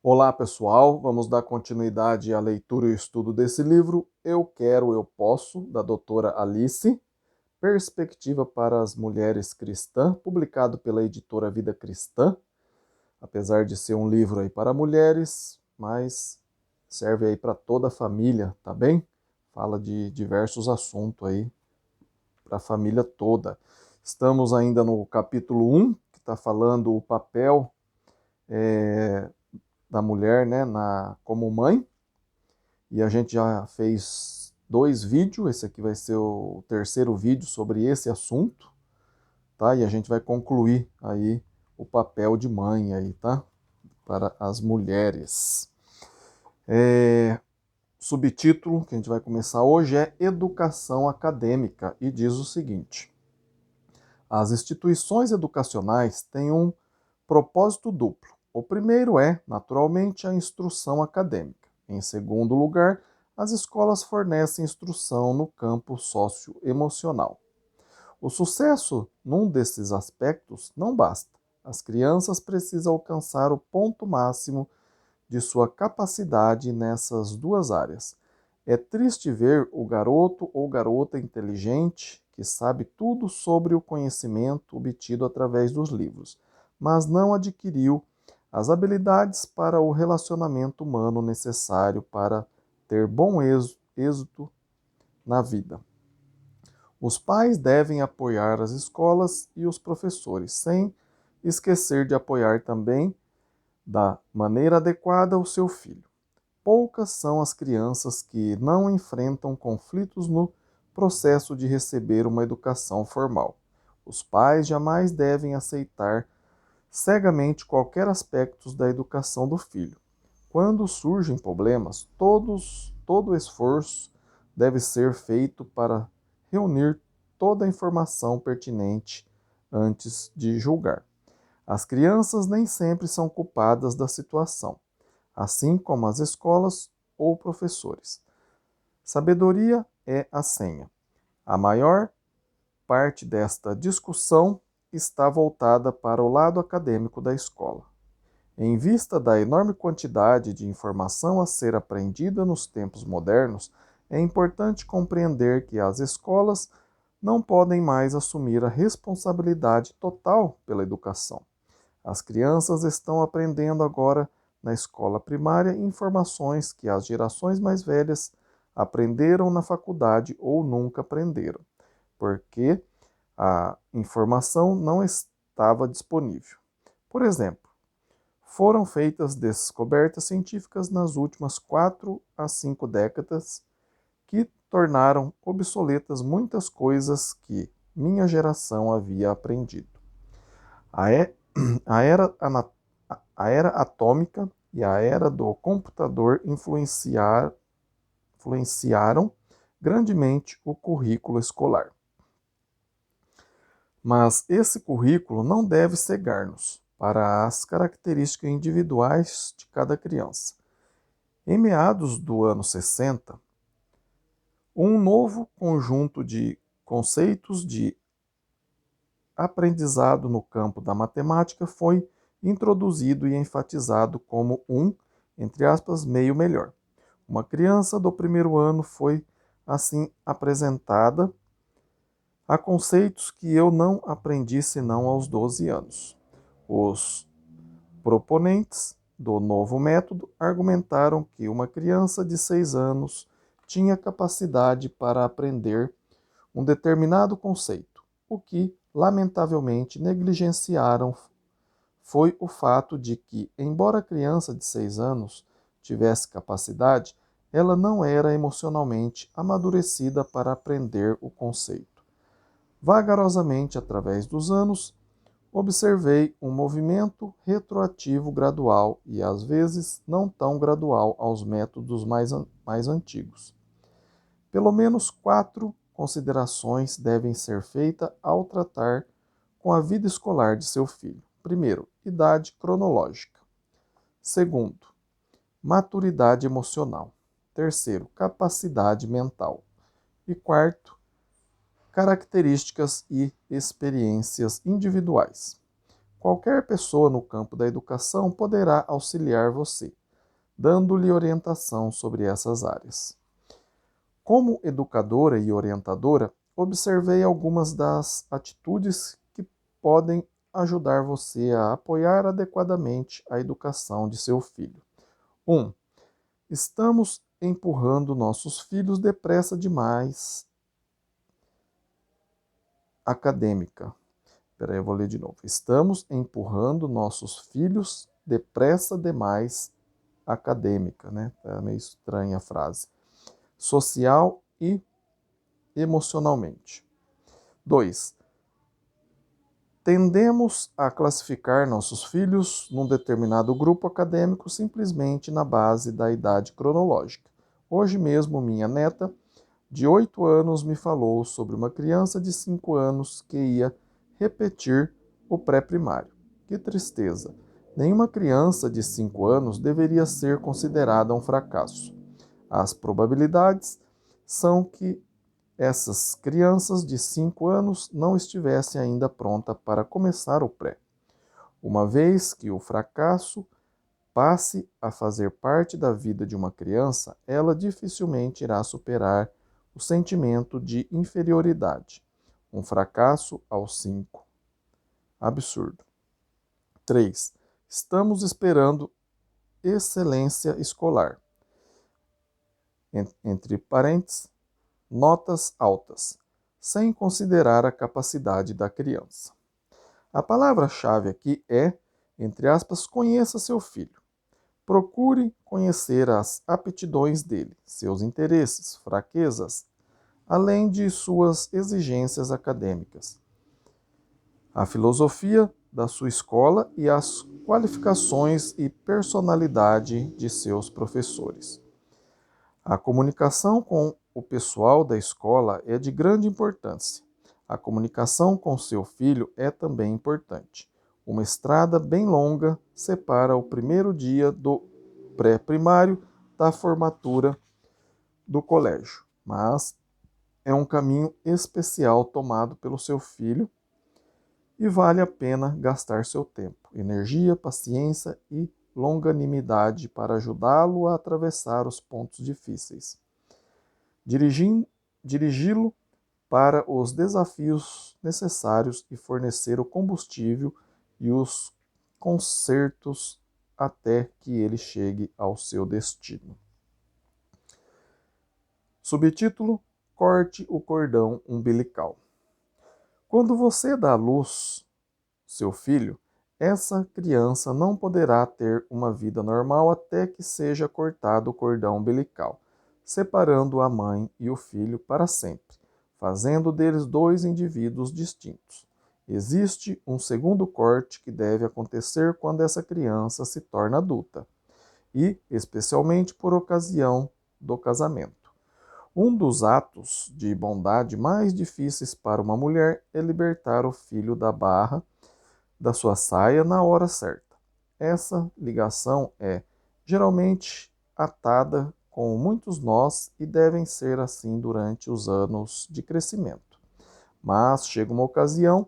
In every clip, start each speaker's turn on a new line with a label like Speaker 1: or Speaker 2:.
Speaker 1: Olá, pessoal. Vamos dar continuidade à leitura e estudo desse livro, Eu Quero, Eu Posso, da doutora Alice, Perspectiva para as Mulheres Cristã, publicado pela editora Vida Cristã. Apesar de ser um livro aí para mulheres, mas serve aí para toda a família, tá bem? Fala de diversos assuntos aí para a família toda. Estamos ainda no capítulo 1, que está falando o papel da mulher, né, como mãe. E a gente já fez 2 vídeos, esse aqui vai ser o terceiro vídeo sobre esse assunto, tá? E a gente vai concluir aí o papel de mãe aí, tá? Para as mulheres. Subtítulo que a gente vai começar hoje é Educação Acadêmica e diz o seguinte: as instituições educacionais têm um propósito duplo. O primeiro é, naturalmente, a instrução acadêmica. Em segundo lugar, as escolas fornecem instrução no campo socioemocional. O sucesso num desses aspectos não basta. As crianças precisam alcançar o ponto máximo de sua capacidade nessas duas áreas. É triste ver o garoto ou garota inteligente que sabe tudo sobre o conhecimento obtido através dos livros, mas não adquiriu as habilidades para o relacionamento humano necessário para ter bom êxito na vida. Os pais devem apoiar as escolas e os professores, sem esquecer de apoiar também da maneira adequada o seu filho. Poucas são as crianças que não enfrentam conflitos no processo de receber uma educação formal. Os pais jamais devem aceitar cegamente qualquer aspecto da educação do filho. Quando surgem problemas, todo esforço deve ser feito para reunir toda a informação pertinente antes de julgar. As crianças nem sempre são culpadas da situação, assim como as escolas ou professores. Sabedoria é a senha. A maior parte desta discussão está voltada para o lado acadêmico da escola. Em vista da enorme quantidade de informação a ser aprendida nos tempos modernos, é importante compreender que as escolas não podem mais assumir a responsabilidade total pela educação. As crianças estão aprendendo agora na escola primária informações que as gerações mais velhas aprenderam na faculdade ou nunca aprenderam, porque a informação não estava disponível. Por exemplo, foram feitas descobertas científicas nas últimas 4 a 5 décadas que tornaram obsoletas muitas coisas que minha geração havia aprendido. A, e- a era, a era atômica e a era do computador influenciaram grandemente o currículo escolar. Mas esse currículo não deve cegar-nos para as características individuais de cada criança. Em meados do ano 60, um novo conjunto de conceitos de aprendizado no campo da matemática foi introduzido e enfatizado como entre aspas, meio melhor. Uma criança do primeiro ano foi assim apresentada a conceitos que eu não aprendi senão aos 12 anos. Os proponentes do novo método argumentaram que uma criança de 6 anos tinha capacidade para aprender um determinado conceito, o que, lamentavelmente, negligenciaram foi o fato de que, embora a criança de 6 anos tivesse capacidade, ela não era emocionalmente amadurecida para aprender o conceito. Vagarosamente, através dos anos, observei um movimento retroativo gradual e, às vezes, não tão gradual aos métodos mais antigos. Pelo menos 4 considerações devem ser feitas ao tratar com a vida escolar de seu filho. Primeiro, idade cronológica. Segundo, maturidade emocional. Terceiro, capacidade mental. E quarto, características e experiências individuais. Qualquer pessoa no campo da educação poderá auxiliar você, dando-lhe orientação sobre essas áreas. Como educadora e orientadora, observei algumas das atitudes que podem ajudar você a apoiar adequadamente a educação de seu filho. 1. Estamos empurrando nossos filhos depressa demais acadêmica. Peraí, eu vou ler de novo. Estamos empurrando nossos filhos depressa demais acadêmica, né? É meio estranha a frase. Social e emocionalmente. 2. Tendemos a classificar nossos filhos num determinado grupo acadêmico simplesmente na base da idade cronológica. Hoje mesmo, minha neta, de 8 anos, me falou sobre uma criança de 5 anos que ia repetir o pré-primário. Que tristeza! Nenhuma criança de 5 anos deveria ser considerada um fracasso. As probabilidades são que essas crianças de 5 anos não estivessem ainda prontas para começar o pré. Uma vez que o fracasso passe a fazer parte da vida de uma criança, ela dificilmente irá superar o sentimento de inferioridade. Um fracasso aos 5. Absurdo. 3. Estamos esperando excelência escolar. Entre parênteses, notas altas, sem considerar a capacidade da criança. A palavra-chave aqui é, entre aspas, conheça seu filho. Procure conhecer as aptidões dele, seus interesses, fraquezas, além de suas exigências acadêmicas, a filosofia da sua escola e as qualificações e personalidade de seus professores. A comunicação com o pessoal da escola é de grande importância. A comunicação com seu filho é também importante. Uma estrada bem longa separa o primeiro dia do pré-primário da formatura do colégio, mas é um caminho especial tomado pelo seu filho e vale a pena gastar seu tempo, energia, paciência e longanimidade para ajudá-lo a atravessar os pontos difíceis. Dirigi-lo para os desafios necessários e fornecer o combustível e os consertos até que ele chegue ao seu destino. Subtítulo: Corte o cordão umbilical. Quando você dá à luz seu filho, essa criança não poderá ter uma vida normal até que seja cortado o cordão umbilical, separando a mãe e o filho para sempre, fazendo deles dois indivíduos distintos. Existe um segundo corte que deve acontecer quando essa criança se torna adulta, e especialmente por ocasião do casamento. Um dos atos de bondade mais difíceis para uma mulher é libertar o filho da barra da sua saia na hora certa. Essa ligação é geralmente atada com muitos nós e devem ser assim durante os anos de crescimento. Mas chega uma ocasião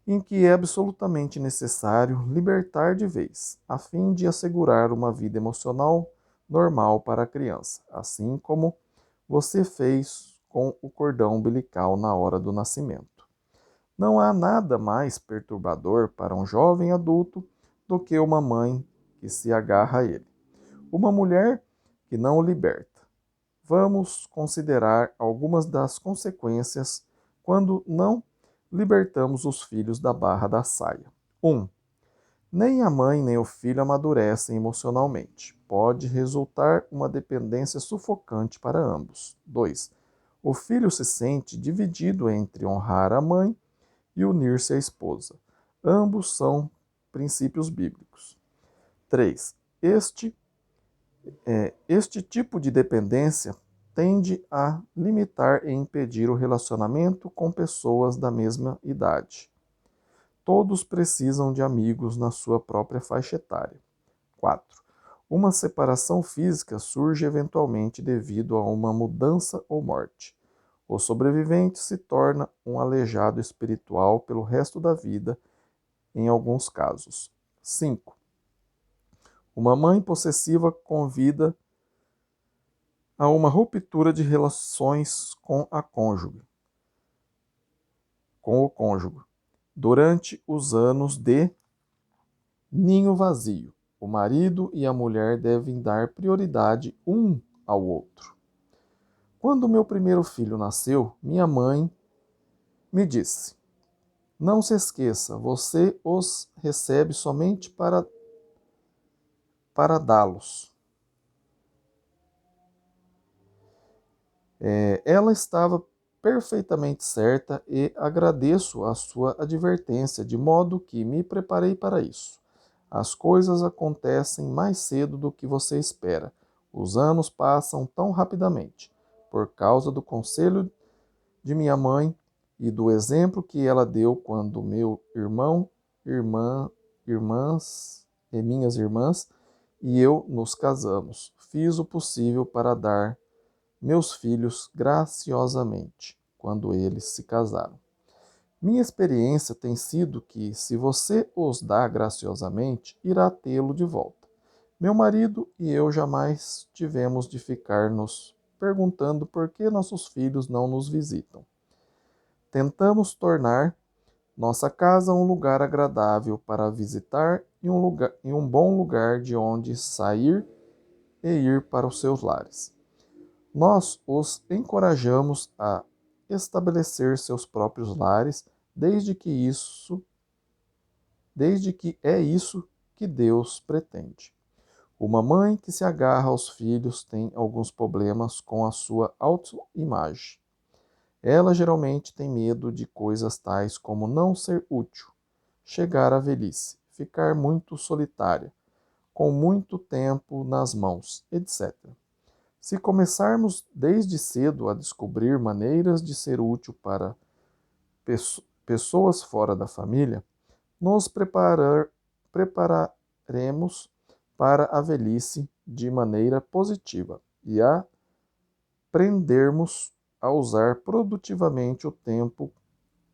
Speaker 1: em que é absolutamente necessário libertar de vez, a fim de assegurar uma vida emocional normal para a criança, assim como você fez com o cordão umbilical na hora do nascimento. Não há nada mais perturbador para um jovem adulto do que uma mãe que se agarra a ele. Uma mulher que não o liberta. Vamos considerar algumas das consequências quando não libertamos os filhos da barra da saia. 1. Nem a mãe nem o filho amadurecem emocionalmente. Pode resultar uma dependência sufocante para ambos. 2. O filho se sente dividido entre honrar a mãe e unir-se à esposa. Ambos são princípios bíblicos. 3. Este tipo de dependência tende a limitar e impedir o relacionamento com pessoas da mesma idade. Todos precisam de amigos na sua própria faixa etária. 4. Uma separação física surge eventualmente devido a uma mudança ou morte. O sobrevivente se torna um aleijado espiritual pelo resto da vida em alguns casos. 5. Uma mãe possessiva convida a uma ruptura de relações com o cônjuge, durante os anos de ninho vazio. O marido e a mulher devem dar prioridade um ao outro. Quando meu primeiro filho nasceu, minha mãe me disse: não se esqueça, você os recebe somente para dá-los. Ela estava perfeitamente certa e agradeço a sua advertência, de modo que me preparei para isso. As coisas acontecem mais cedo do que você espera. Os anos passam tão rapidamente. Por causa do conselho de minha mãe e do exemplo que ela deu quando meu irmão, irmãs e minhas irmãs e eu nos casamos, fiz o possível para dar meus filhos graciosamente quando eles se casaram. Minha experiência tem sido que, se você os dá graciosamente, irá tê-lo de volta. Meu marido e eu jamais tivemos de ficar nos perguntando por que nossos filhos não nos visitam. Tentamos tornar nossa casa um lugar agradável para visitar e um bom lugar de onde sair e ir para os seus lares. Nós os encorajamos a estabelecer seus próprios lares, desde que é isso que Deus pretende. Uma mãe que se agarra aos filhos tem alguns problemas com a sua autoimagem. Ela geralmente tem medo de coisas tais como não ser útil, chegar à velhice, ficar muito solitária, com muito tempo nas mãos, etc. Se começarmos desde cedo a descobrir maneiras de ser útil para pessoas fora da família, nos prepararemos para a velhice de maneira positiva e aprendermos a usar produtivamente o tempo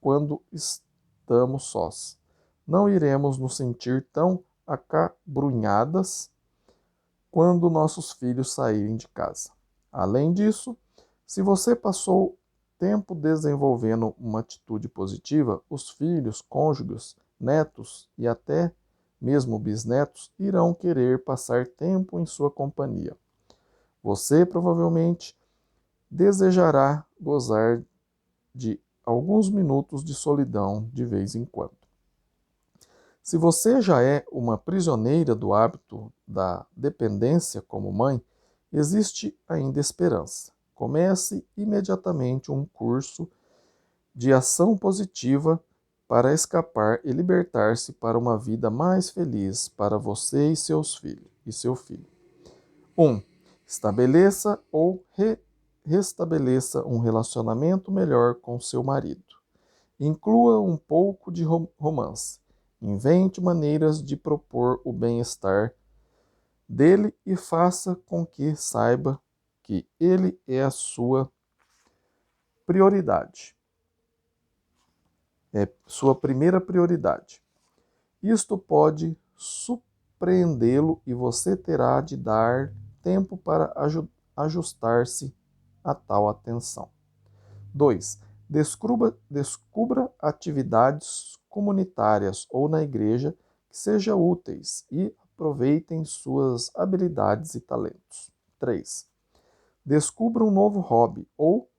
Speaker 1: quando estamos sós. Não iremos nos sentir tão acabrunhadas quando nossos filhos saírem de casa. Além disso, se você passou tempo desenvolvendo uma atitude positiva, os filhos, cônjuges, netos e até mesmo bisnetos irão querer passar tempo em sua companhia. Você provavelmente desejará gozar de alguns minutos de solidão de vez em quando. Se você já é uma prisioneira do hábito da dependência como mãe, existe ainda esperança. Comece imediatamente um curso de ação positiva para escapar e libertar-se para uma vida mais feliz para você e seu filho. 1. Estabeleça ou restabeleça um relacionamento melhor com seu marido. Inclua um pouco de romance. Invente maneiras de propor o bem-estar dele e faça com que saiba que ele é a sua prioridade. É sua primeira prioridade. Isto pode surpreendê-lo e você terá de dar tempo para ajustar-se a tal atenção. 2. Descubra atividades comunitárias ou na igreja que sejam úteis e aproveitem suas habilidades e talentos. 3. Descubra um novo hobby ou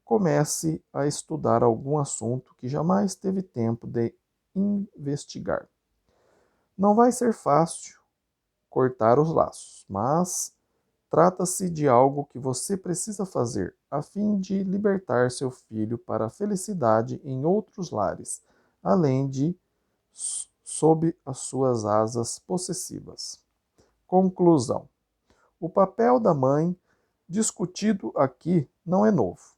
Speaker 1: comece a estudar algum assunto que jamais teve tempo de investigar. Não vai ser fácil cortar os laços, mas trata-se de algo que você precisa fazer a fim de libertar seu filho para a felicidade em outros lares, além de sob as suas asas possessivas. Conclusão: o papel da mãe discutido aqui não é novo.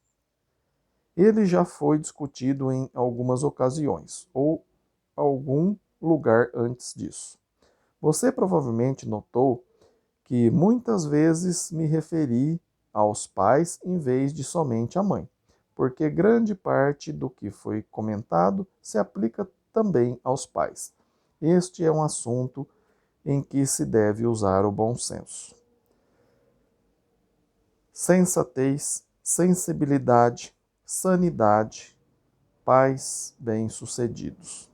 Speaker 1: Ele já foi discutido em algumas ocasiões ou algum lugar antes disso. Você provavelmente notou que muitas vezes me referi aos pais em vez de somente à mãe, porque grande parte do que foi comentado se aplica também aos pais. Este é um assunto em que se deve usar o bom senso. Sensatez, sensibilidade, sanidade, pais bem-sucedidos.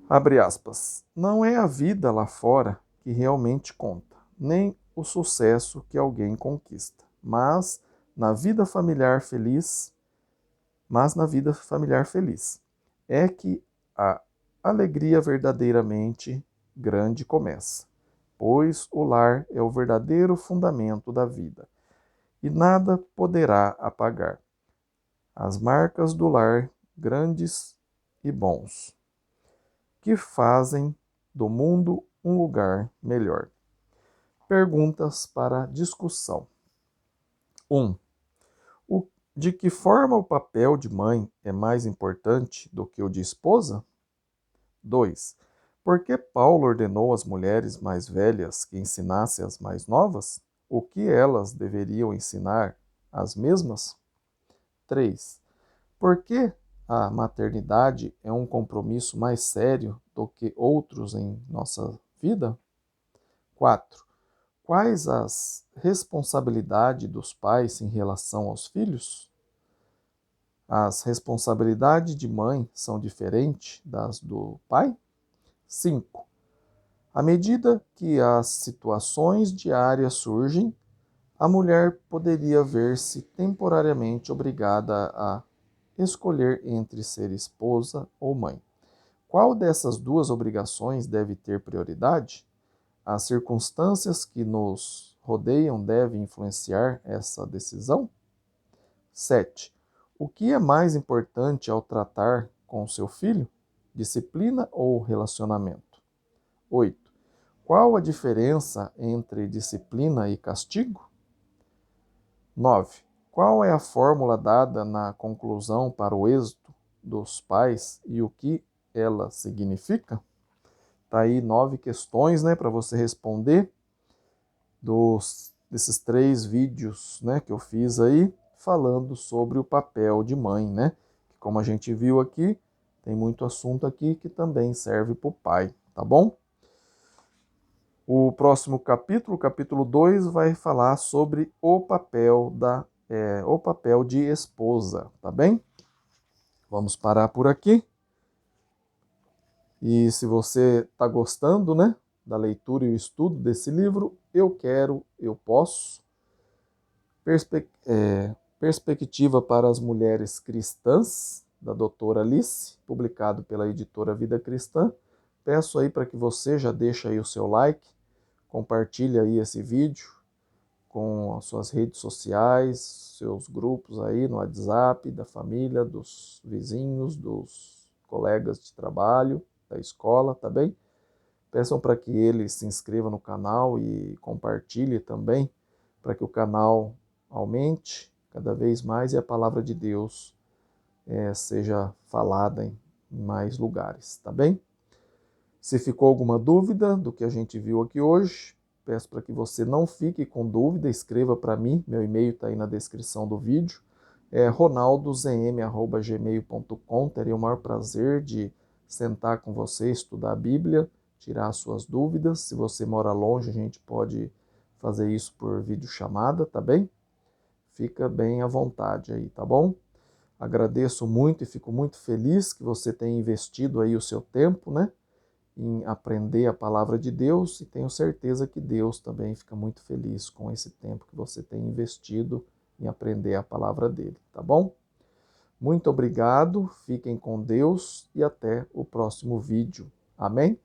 Speaker 1: Abre aspas. Não é a vida lá fora que realmente conta, nem o sucesso que alguém conquista, na vida familiar feliz, na vida familiar feliz é que a alegria verdadeiramente grande começa, pois o lar é o verdadeiro fundamento da vida, e nada poderá apagar as marcas do lar grandes e bons, que fazem do mundo um lugar melhor. Perguntas para discussão. 1. De que forma o papel de mãe é mais importante do que o de esposa? 2. Por que Paulo ordenou às mulheres mais velhas que ensinassem as mais novas? O que elas deveriam ensinar às mesmas? 3. Por que a maternidade é um compromisso mais sério do que outros em nossa vida? 4. Quais as responsabilidades dos pais em relação aos filhos? As responsabilidades de mãe são diferentes das do pai? 5. À medida que as situações diárias surgem, a mulher poderia ver-se temporariamente obrigada a escolher entre ser esposa ou mãe. Qual dessas duas obrigações deve ter prioridade? As circunstâncias que nos rodeiam devem influenciar essa decisão? 7. O que é mais importante ao tratar com seu filho? Disciplina ou relacionamento? 8. Qual a diferença entre disciplina e castigo? 9. Qual é a fórmula dada na conclusão para o êxito dos pais e o que ela significa? Tá aí 9 questões, né, para você responder desses 3 vídeos, né, que eu fiz aí falando sobre o papel de mãe, né? Que como a gente viu aqui, tem muito assunto aqui que também serve para o pai, tá bom? O próximo capítulo, capítulo 2, vai falar sobre o papel de esposa, tá bem? Vamos parar por aqui. E se você está gostando, né, da leitura e o estudo desse livro, Eu Quero, Eu Posso, Perspectiva para as Mulheres Cristãs, da doutora Alice, publicado pela editora Vida Cristã, peço aí para que você já deixe aí o seu like, compartilhe aí esse vídeo com as suas redes sociais, seus grupos aí no WhatsApp, da família, dos vizinhos, dos colegas de trabalho, da escola, tá bem? Peçam para que ele se inscreva no canal e compartilhe também, para que o canal aumente cada vez mais e a palavra de Deus seja falada em mais lugares, tá bem? Se ficou alguma dúvida do que a gente viu aqui hoje, peço para que você não fique com dúvida, escreva para mim, meu e-mail está aí na descrição do vídeo, é ronaldozm@gmail.com. Terei o maior prazer de sentar com você, estudar a Bíblia, tirar suas dúvidas. Se você mora longe, a gente pode fazer isso por videochamada, tá bem? Fica bem à vontade aí, tá bom? Agradeço muito e fico muito feliz que você tenha investido aí o seu tempo, né, em aprender a palavra de Deus, e tenho certeza que Deus também fica muito feliz com esse tempo que você tem investido em aprender a palavra dele, tá bom? Muito obrigado, fiquem com Deus e até o próximo vídeo. Amém?